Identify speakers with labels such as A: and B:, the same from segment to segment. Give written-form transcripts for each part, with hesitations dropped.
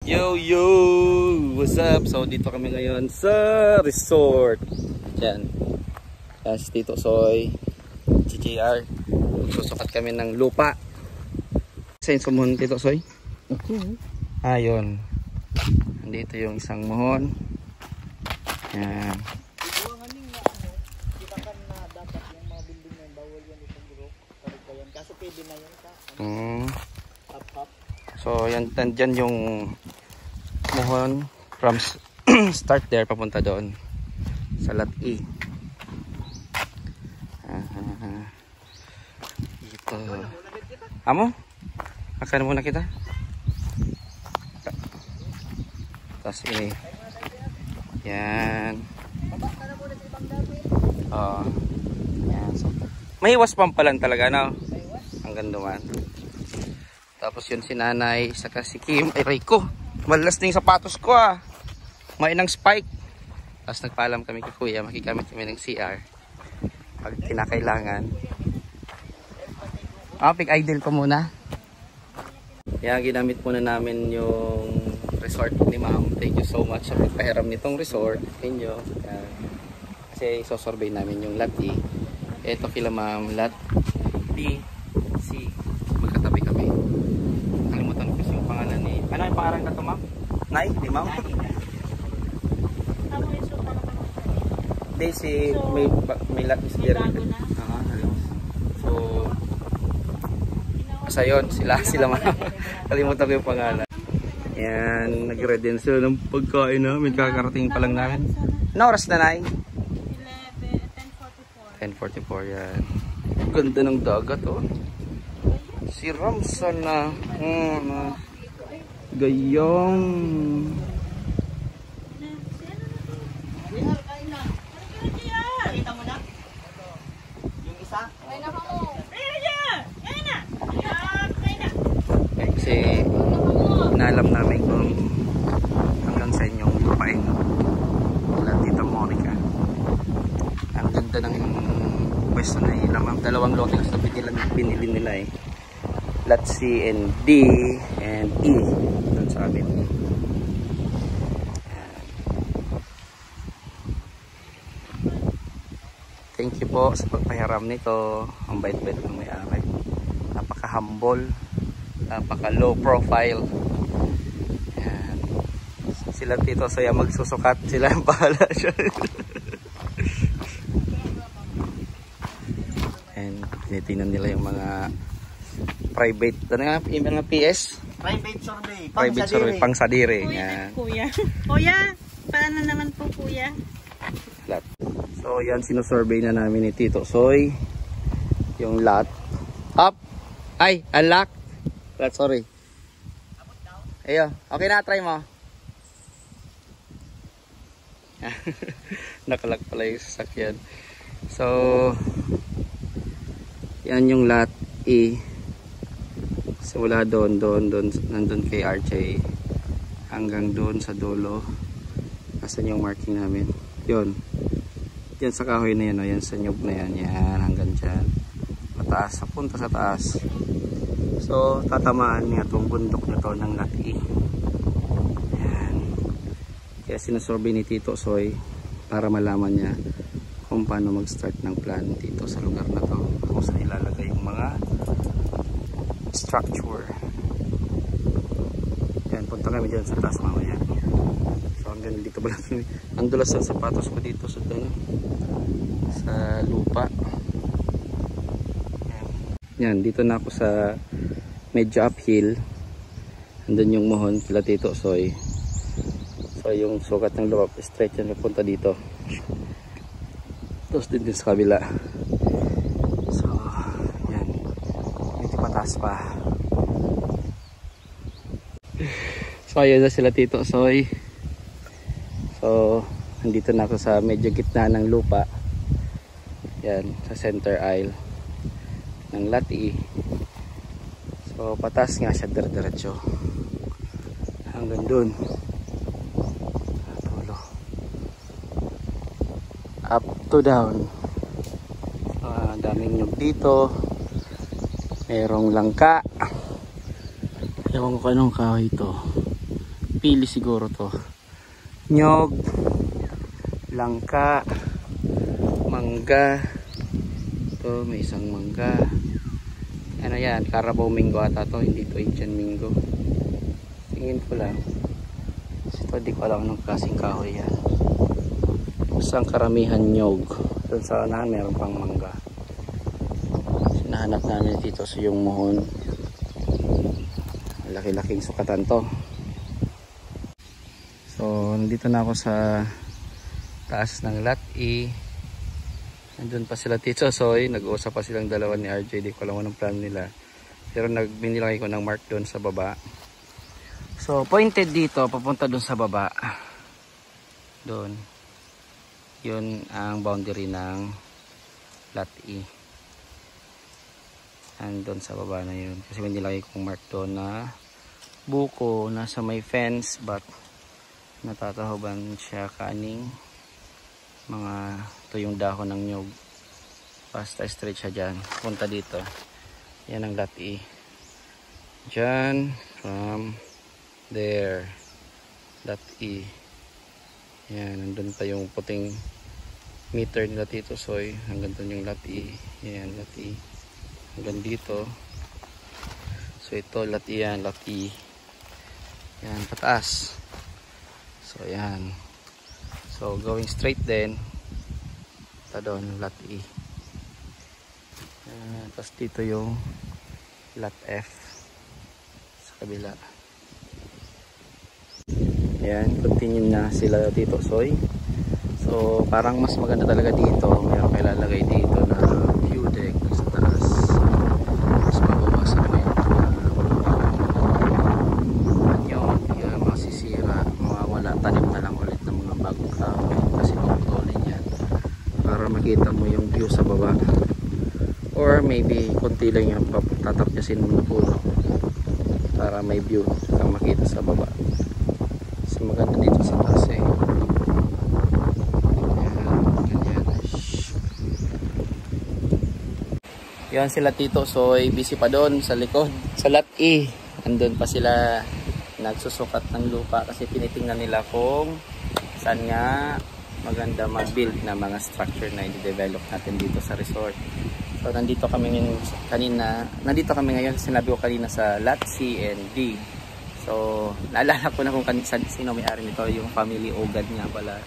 A: Yo yo! What's up? So dito kami ngayon sa resort. Diyan. Si Tito Soy, GJR. Susukat kami ng lupa. Saan sa mohon, Tito Soy? Ayun. Nandito yung isang mohon. Yan. So yan, dyan yung mohon from start there papunta doon sa lot E. Ito. Amo? Akan muna kita. Tapos ini. Yan. Oh. Yan. So, mahiwas pampalan talaga, no? Hanggang duman. Tapos yun si nanay, saka si Kim. Ay, Rico. Malas na yung sapatos ko, ah. May ng spike. Tapos nagpaalam kami kay kuya. Makigamit kami ng CR. Pag kinakailangan. Pick idle ko muna. Kaya ginamit muna namin yung resort ni ma'am. Thank you so much sa pagpahiram nitong resort ninyo. Kasi isosurvey namin yung lot E. Ito kila ma'am, lot B, C. Magkatabi kami. Kalimutan ko kasi yung pangalan ni... Ano yung pangalan ka to, ma'am? Nay? Di ma'am? Hindi, si... May lot is there. So... Basta yun, sila ma'am. Kalimutan ko yung pangalan. Yan, nag-ready na sila ng pagkain namin. Kakarating pa lang namin. Ano oras na, Nay? 10:44, yan. Ganda ng dagat, oh. Si Ramsa na. Gayong.
B: Nakita mo na? Yung isa? Ay, naka mo.
A: Kasi inalam namin kung hanggang sa inyong lupain wala Tita Monica. Ang ganda ng pwesto na ilamang dalawang lote kasi pinili nila, eh. Lot C and D and E doon sa amin. Thank you po sa pagpahiram nito. Ang bait-bait ng may-ari. Napaka-humble, napaka-low profile. Yan. Sila Tito Soy magsusukat, sila ang bahala siya. And tinitingnan nila yung mga private, ano nga, yung mga PS?
B: Private survey.
A: Private survey, pang sadire. Yan.
C: Kuya, paano naman po kuya?
A: Lot. So yan, sinusurvey na namin ni Tito Soy yung lot. Up! Ay, unlock! Lot, sorry. Ayo, okay na, try mo. Nakalag pala yung sasakyan. So yan yung lot E. So wala doon, nandun kay RJ hanggang doon sa dulo. Asan yung marking namin? Yun. Yan sa kahoy na yan, o. Yan sa nyug na yan. Yan, hanggang dyan. Mataas, punta sa taas. So, tatamaan nga itong bundok na to ng lot E. Yan. Kaya sinusurvey ni Tito Soy para malaman niya kung paano mag-start ng plan dito sa lugar na to. Kung saan ilalagay yung mga structure. Yan, punta kami dyan sa taas mamaya. So hanggang dito ba lang. Ang dulas ng sapatos ko dito sa lupa. Yan, dito na ako sa medyo uphill. Andun yung mohon kila Tito Soy. So yung sukat ng lupa straight yan papunta dito. Tapos din sa kabila. So yan, medyo pataas pa. So ayun na sila Tito Soy. So nandito na ako sa medyo gitna ng lupa. Yan, sa center aisle ng lot E. So patas nga siya diretso hanggang dun. Tulo. Up to down. Daming nyug dito. Merong langka. Ewan ko anong kahoy ito. pili siguro to. Nyog, langka, mangga. Ito, may isang mangga. Ano yan, Carabao Mango ata to, hindi to Indian Mango. Tingin ko lang. Ito, di ko alam anong klaseng kahoy yan. Basta ang karamihan nyog. Doon sa unahan, meron pang mangga. Sinahanap namin dito sa yung muhon. Laki-laking sukatan to. So, nandito na ako sa taas ng lot E. Nandun pa sila Tito Soy, nag-uusap pa silang dalawa ni RJ, di ko alam anong plan nila. Pero binilagay ko ng mark doon sa baba. So pointed dito, papunta doon sa baba. Doon. Yun ang boundary ng lot E. Andun sa baba na yun. Kasi binilagay kong mark doon na buko, nasa may fence, but natatahoban siya kaning mga ito yung dahon ng nyug. Basta straight siya dyan, punta dito. Yan ang lot E. Dyan from there, lot E. Yan, nandun pa yung puting meter nila Tito Soy. Hanggang dun yung lot E. Yan, lot E. Hanggang dito. So ito lot E yan, lot E. Yan, pataas. So yan. So going straight then ito doon, lot E. Tapos dito yung lot F sa kabila. Yan, continue na sila Tito Soy. So parang mas maganda talaga dito. Meron kayo lalagay dito na view deck sa taas. Mas mabawasan mo yung masisira, mawawala, tanim na lang ulit ng mga bagong kahoy kasi puputulin yan para makita mo yung view sa baba, or maybe konti lang yung tatapyasin mo ng puno para may view kang makita sa baba. Kasi maganda dito sa taas eh. Yan sila Tito Soy, busy pa doon sa likod sa lot E. Andun pa sila nagsusukat ng lupa kasi tinitingnan nila kung saan nga maganda mag-build na mga structure na i-develop natin dito sa resort. So nandito kami ngayon, sinabi ko kanina sa lot C and D. So naalala ko na kung sino may-ari nito, yung family Ugad nga pala.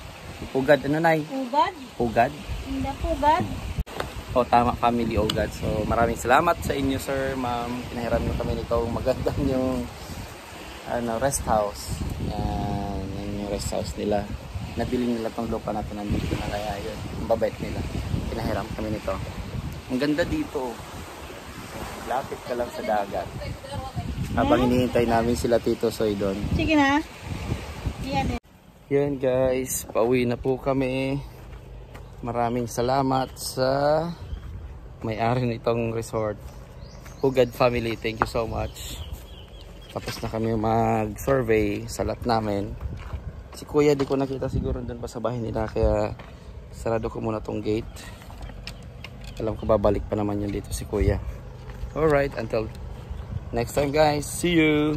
A: Ugad, ano nay?
C: Ugad?
A: Ugad?
C: Hindi po Ugad.
A: O tama, family Ugad. So maraming salamat sa inyo sir, ma'am. Pinahiram nyo kami nito, magandang yung rest house. Yan yung rest house nila. Nabili nila tong lupa natin, nandito na, kaya yun, ang babait nila. Pinahiram kami nito. Ang ganda dito. Lapit ka lang sa dagat. Habang hinihintay namin sila Tito Soy doon.
C: Sige na. Yan.
A: Yan guys, pauwi na po kami. Maraming salamat sa may-ari nitong resort, Ugad family. Thank you so much. Tapos na kami mag-survey sa lot namin. Si Kuya di ko nakita, siguro doon pa sa bahay nila, kaya sarado ko muna tong gate. Alam ko babalik pa naman yun dito si Kuya. Alright, until next time guys, see you.